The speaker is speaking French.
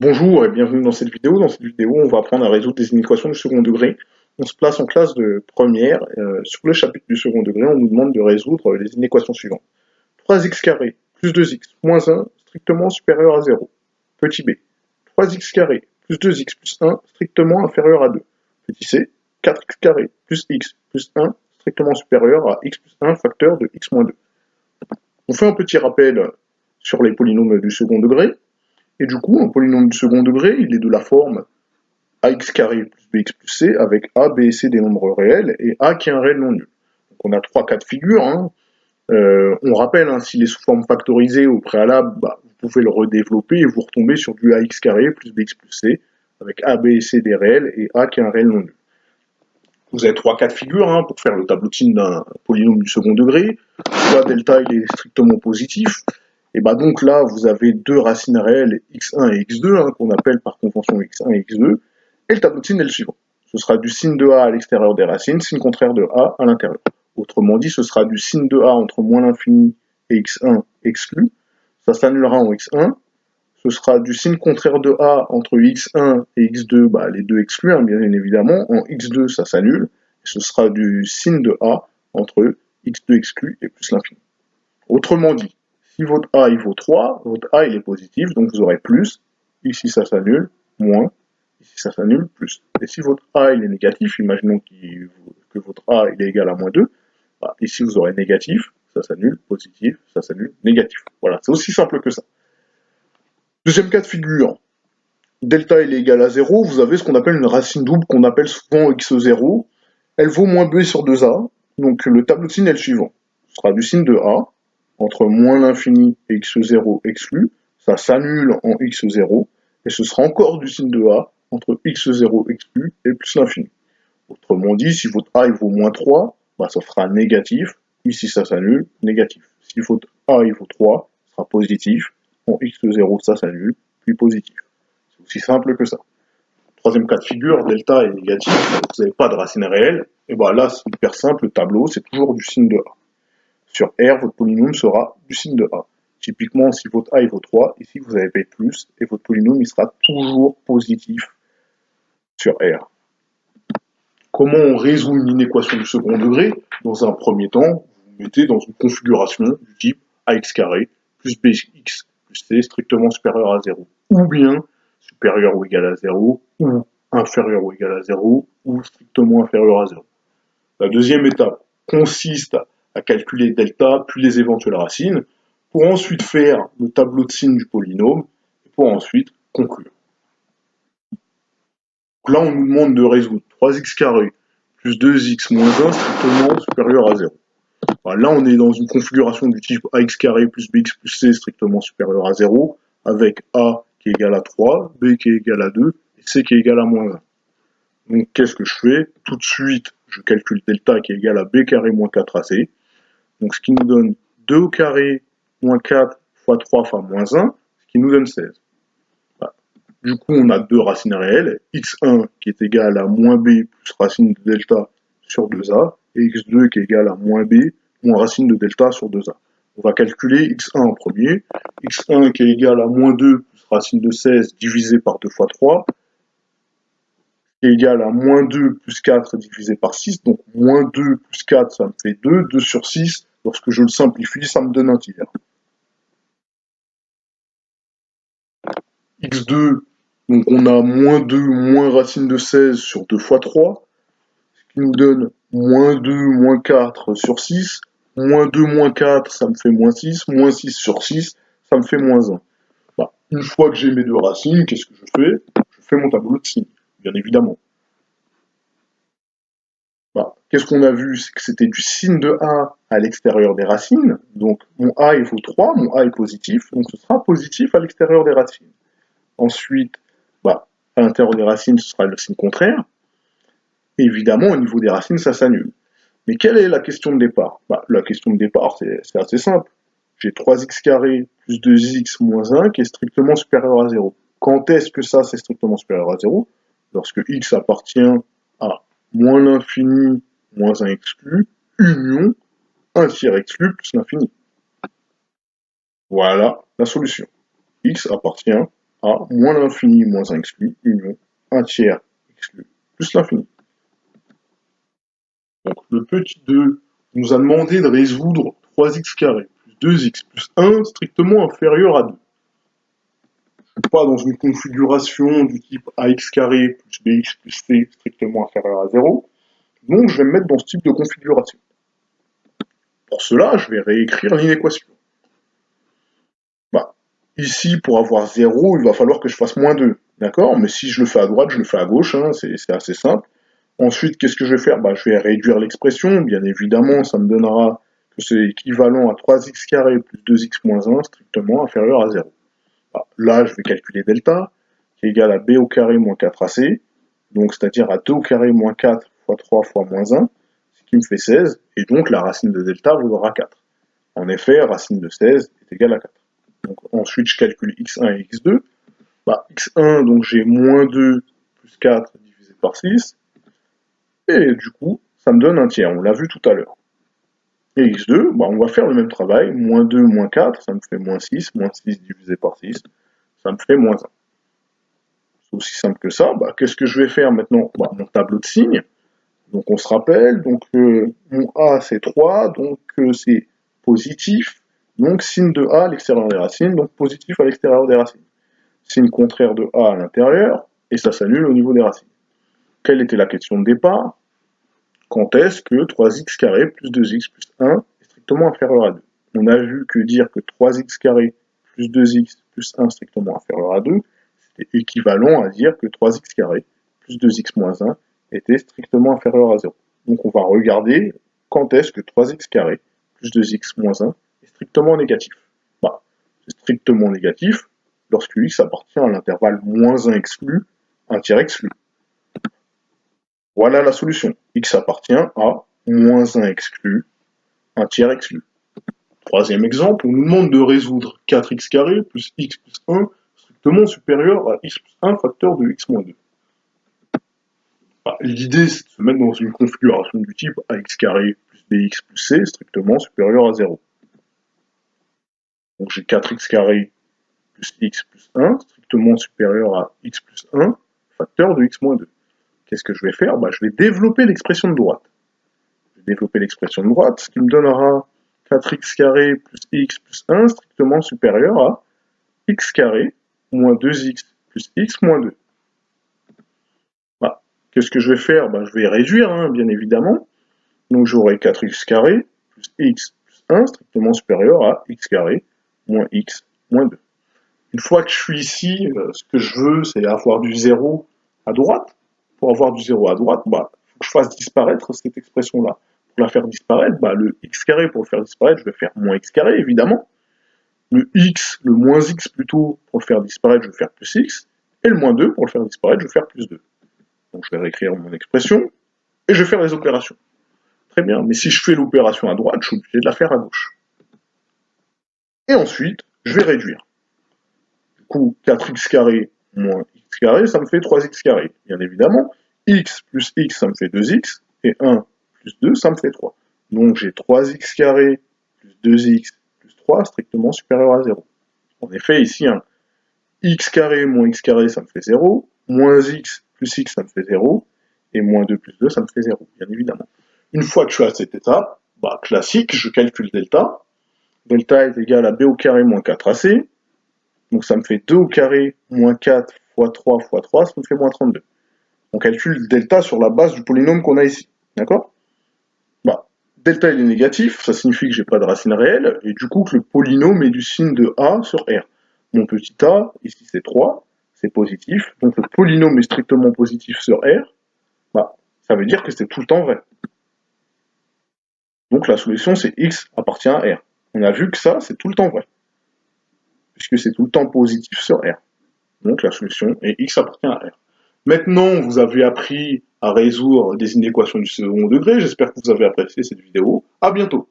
Bonjour et bienvenue dans cette vidéo. Dans cette vidéo, on va apprendre à résoudre des inéquations du second degré. On se place en classe de première. Sur le chapitre du second degré, on nous demande de résoudre les inéquations suivantes. 3x carré plus 2x moins 1 strictement supérieur à 0. Petit b. 3x carré plus 2x plus 1 strictement inférieur à 2. Petit c. 4x carré plus x plus 1 strictement supérieur à x plus 1 facteur de x moins 2. On fait un petit rappel sur les polynômes du second degré. Et du coup, un polynôme du second degré, il est de la forme ax carré plus bx plus c avec a, b et c des nombres réels et a qui est un réel non nul. Donc on a trois cas de figure. On rappelle, s'il est sous forme factorisée au préalable, vous pouvez le redévelopper et vous retombez sur du ax carré plus bx plus c avec a, b et c des réels et a qui est un réel non nul. Vous avez trois cas de figure pour faire le tableau de signe d'un polynôme du second degré. Soit delta il est strictement positif, et donc là vous avez deux racines réelles x1 et x2 qu'on appelle par convention x1 et x2, et le tableau de signe est le suivant. Ce sera du signe de a à l'extérieur des racines, signe contraire de a à l'intérieur. Autrement dit, ce sera du signe de a entre moins l'infini et x1 exclu, ça s'annulera en x1. Ce sera du signe contraire de a entre x1 et x2, les deux exclus, bien évidemment. En x2, ça s'annule. Ce sera du signe de a entre x2 exclu et plus l'infini. Autrement dit, si votre a il vaut 3, votre a il est positif, donc vous aurez plus. Ici, ça s'annule, moins. Ici, ça s'annule, plus. Et si votre a il est négatif, imaginons que votre a il est égal à moins 2, ici vous aurez négatif, ça s'annule, positif, ça s'annule, négatif. Voilà, c'est aussi simple que ça. Deuxième cas de figure, delta il est égal à 0, vous avez ce qu'on appelle une racine double qu'on appelle souvent x0. Elle vaut moins b sur 2a, donc le tableau de signe est le suivant. Ce sera du signe de a, entre moins l'infini et x0 exclu, ça s'annule en x0, et ce sera encore du signe de a, entre x0 exclu et plus l'infini. Autrement dit, si votre a il vaut moins 3, ça sera négatif, ici ça s'annule, négatif. Si votre a il vaut 3, ça sera positif, en x0 ça s'annule, puis positif. C'est aussi simple que ça. Troisième cas de figure, delta est négatif, vous n'avez pas de racine réelle, et là c'est hyper simple, le tableau c'est toujours du signe de a. Sur R, votre polynôme sera du signe de a. Typiquement, si votre a il vaut 3, ici vous avez b+, et votre polynôme il sera toujours positif sur R. Comment on résout une inéquation du second degré? Dans un premier temps, vous mettez dans une configuration du type ax carré plus bx plus c strictement supérieur à 0. Ou bien supérieur ou égal à 0, ou inférieur ou égal à 0, ou strictement inférieur à 0. La deuxième étape consiste à calculer delta puis les éventuelles racines pour ensuite faire le tableau de signe du polynôme et pour ensuite conclure. Donc là, on nous demande de résoudre 3x carré plus 2x moins 1 strictement supérieur à 0. Là, on est dans une configuration du type ax carré plus bx plus c strictement supérieur à 0, avec a qui est égal à 3, b qui est égal à 2, et c qui est égal à moins 1. Donc, qu'est-ce que je fais? Tout de suite, je calcule delta qui est égal à b carré moins 4ac. Donc, ce qui nous donne 2 au carré moins 4 fois 3 fois moins 1, ce qui nous donne 16. Du coup, on a deux racines réelles, x1 qui est égal à moins b plus racine de delta sur 2a, et x2 qui est égal à moins b moins racine de delta sur 2a. On va calculer x1 en premier, x1 qui est égal à moins 2 plus racine de 16 divisé par 2 fois 3, qui est égal à moins 2 plus 4 divisé par 6, donc moins 2 plus 4, ça me fait 2, 2 sur 6, lorsque je le simplifie, ça me donne un tiers. x2, donc on a moins 2 moins racine de 16 sur 2 fois 3, ce qui nous donne moins 2 moins 4 sur 6, moins 2 moins 4, ça me fait moins 6, moins 6 sur 6, ça me fait moins 1. Une fois que j'ai mes deux racines, qu'est-ce que je fais? Je fais mon tableau de signes, bien évidemment. Qu'est-ce qu'on a vu? C'est que c'était du signe de a à l'extérieur des racines, donc mon a il vaut 3, mon a est positif, donc ce sera positif à l'extérieur des racines. Ensuite, à l'intérieur des racines, ce sera le signe contraire. Et évidemment, au niveau des racines, ça s'annule. Mais quelle est la question de départ? La question de départ, c'est assez simple. J'ai 3x carré plus 2x moins 1 qui est strictement supérieur à 0. Quand est-ce que ça, c'est strictement supérieur à 0? Lorsque x appartient à moins l'infini moins 1 exclu, union 1 tiers exclu plus l'infini. Voilà la solution. X appartient A moins l'infini moins 1 exclu, union 1 tiers exclu plus l'infini. Donc le petit 2 nous a demandé de résoudre 3x carré plus 2x plus 1 strictement inférieur à 2. Je ne suis pas dans une configuration du type ax carré plus bx plus c strictement inférieur à 0, donc je vais me mettre dans ce type de configuration. Pour cela, je vais réécrire l'inéquation. Ici, pour avoir 0, il va falloir que je fasse moins 2, d'accord? Mais si je le fais à droite, je le fais à gauche, hein, c'est assez simple. Ensuite, qu'est-ce que je vais faire? Je vais réduire l'expression, bien évidemment, ça me donnera que c'est équivalent à 3x carré plus 2x moins 1, strictement inférieur à 0. Là, je vais calculer delta, qui est égal à b au carré moins 4ac, donc c'est-à-dire à 2 au carré moins 4 fois 3 fois moins 1, ce qui me fait 16, et donc la racine de delta vaudra 4. En effet, racine de 16 est égale à 4. Donc ensuite, je calcule x1 et x2. X1, donc j'ai moins 2 plus 4 divisé par 6. Et du coup, ça me donne un tiers, on l'a vu tout à l'heure. Et x2, on va faire le même travail. Moins 2, moins 4, ça me fait moins 6. Moins 6 divisé par 6, ça me fait moins 1. C'est aussi simple que ça. Qu'est-ce que je vais faire maintenant? Mon tableau de signes. Donc on se rappelle, donc mon A c'est 3, donc c'est positif. Donc signe de A à l'extérieur des racines, donc positif à l'extérieur des racines. Signe contraire de A à l'intérieur, et ça s'annule au niveau des racines. Quelle était la question de départ? Quand est-ce que 3x carré plus 2x plus 1 est strictement inférieur à 2? On a vu que dire que 3x carré plus 2x plus 1 strictement inférieur à 2, c'était équivalent à dire que 3x carré plus 2x moins 1 était strictement inférieur à 0. Donc on va regarder quand est-ce que 3x carré plus 2x moins 1 est strictement négatif. C'est strictement négatif lorsque x appartient à l'intervalle moins 1 exclu, 1 tiers exclu. Voilà la solution. X appartient à moins 1 exclu, 1 tiers exclu. Troisième exemple, on nous demande de résoudre 4x carré plus x plus 1 strictement supérieur à x plus 1 facteur de x moins 2. L'idée, c'est de se mettre dans une configuration du type ax carré plus bx plus c strictement supérieur à 0. Donc j'ai 4x carré plus x plus 1 strictement supérieur à x plus 1 facteur de x moins 2. Qu'est-ce que je vais faire? Je vais développer l'expression de droite. Je vais développer l'expression de droite, ce qui me donnera 4x carré plus x plus 1 strictement supérieur à x carré moins 2x plus x moins 2. Qu'est-ce que je vais faire? Je vais réduire, bien évidemment. Donc j'aurai 4x carré plus x plus 1 strictement supérieur à x carré moins x moins 2. Une fois que je suis ici, ce que je veux, c'est avoir du 0 à droite. Pour avoir du 0 à droite, il faut que je fasse disparaître cette expression-là. Pour la faire disparaître, le x carré, pour le faire disparaître, je vais faire moins x carré, évidemment. Le moins x plutôt, pour le faire disparaître, je vais faire plus x. Et le moins 2, pour le faire disparaître, je vais faire plus 2. Donc je vais réécrire mon expression, et je vais faire les opérations. Très bien, mais si je fais l'opération à droite, je suis obligé de la faire à gauche. Et ensuite, je vais réduire. Du coup, 4x carré moins x carré, ça me fait 3x carré. Bien évidemment, x plus x, ça me fait 2x, et 1 plus 2, ça me fait 3. Donc j'ai 3x carré plus 2x plus 3 strictement supérieur à 0. En effet, ici, x carré moins x carré, ça me fait 0, moins x plus x, ça me fait 0, et moins 2 plus 2, ça me fait 0, bien évidemment. Une fois que je suis à cette étape, classique, je calcule delta. Delta est égal à b au carré moins 4ac. Donc ça me fait 2 au carré moins 4 fois 3 fois 3, ça me fait moins 32. On calcule delta sur la base du polynôme qu'on a ici. D'accord? Delta il est négatif, ça signifie que j'ai pas de racine réelle, et du coup que le polynôme est du signe de a sur r. Mon petit a, ici c'est 3, c'est positif, donc le polynôme est strictement positif sur r, ça veut dire que c'est tout le temps vrai. Donc la solution c'est x appartient à r. On a vu que ça c'est tout le temps vrai, puisque c'est tout le temps positif sur r. Donc la solution est x appartient à r. Maintenant, vous avez appris à résoudre des inéquations du second degré. J'espère que vous avez apprécié cette vidéo. À bientôt.